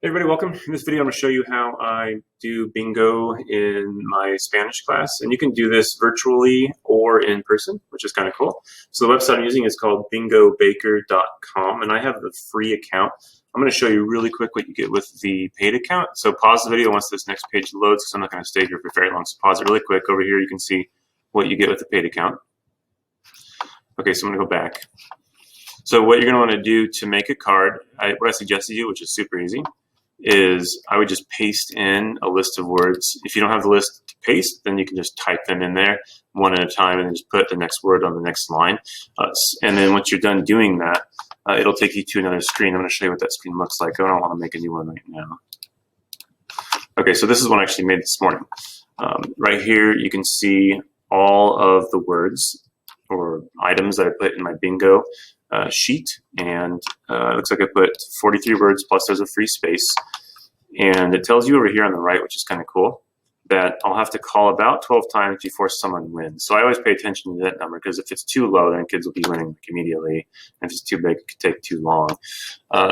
Hey everybody, welcome. In this video, I'm going to show you how I do bingo in my Spanish class. And you can do this virtually or in person, which is kind of cool. So the website I'm using is called bingobaker.com, and I have the free account. I'm going to show you really quick what you get with the paid account. So pause the video once this next page loads, because I'm not going to stay here for very long. So pause it really quick. Over here, you can see what you get with the paid account. Okay, so I'm going to go back. So what you're going to want to do to make a card, what I suggest you do, which is super easy, is I would just paste in a list of words. If you don't have the list to paste, then you can just type them in there one at a time and then just put the next word on the next line. And then once you're done doing that, it'll take you to another screen. I'm going to show you what that screen looks like. I don't want to make a new one right now. Okay, so this is one I actually made this morning. Right here, you can see all of the words or items that I put in my bingo sheet, and it looks like I put 43 words plus there's a free space, and it tells you over here on the right, which is kind of cool, that I'll have to call about 12 times before someone wins. So I always pay attention to that number, because if it's too low, then kids will be winning immediately, and if it's too big, it could take too long.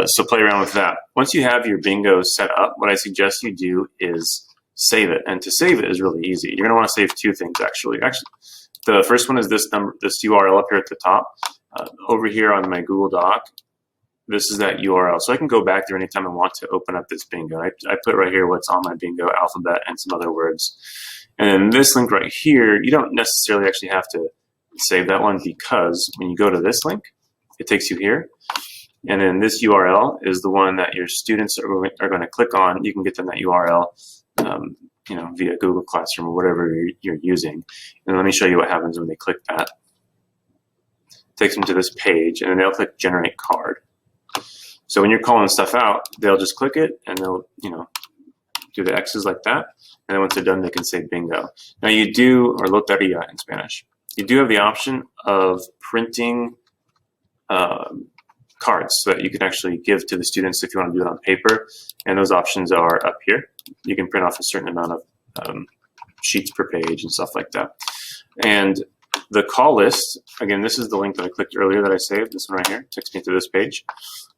So play around with that. Once you have your bingo set up, what I suggest you do is save it, and to save it is really easy. You're going to want to save two things actually. The first one is this URL up here at the top. Over here on my Google Doc, this is that URL. So I can go back there anytime I want to open up this bingo. I put right here what's on my bingo alphabet and some other words. And then this link right here, you don't necessarily actually have to save that one, because when you go to this link, it takes you here. And then this URL is the one that your students are going to click on. You can get them that URL via Google Classroom or whatever you're using. And let me show you what happens when they click that. Takes them to this page, and then they'll click Generate Card. So when you're calling stuff out, they'll just click it, and they'll do the X's like that. And then once they're done, they can say bingo. Now you do, or lotería in Spanish, you do have the option of printing cards so that you can actually give to the students if you want to do it on paper. And those options are up here. You can print off a certain amount of sheets per page and stuff like that. And the call list, again, this is the link that I clicked earlier that I saved, this one right here, takes me to this page.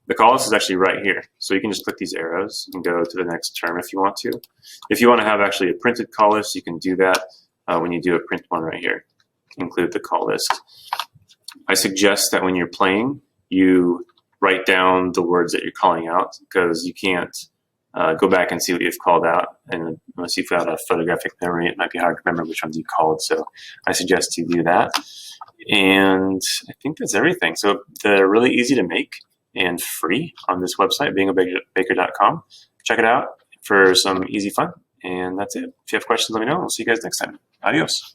The call list is actually right here. So you can just click these arrows and go to the next term if you want to. If you want to have actually a printed call list, you can do that when you do a print one right here. Include the call list. I suggest that when you're playing, you write down the words that you're calling out, because you can't go back and see what you've called out, and unless you've got a photographic memory, it might be hard to remember which ones you called. So I suggest you do that. And I think that's everything. So they're really easy to make and free on this website, bingobaker.com. Check it out for some easy fun. And that's it. If you have questions, let me know. We'll see you guys next time. Adios.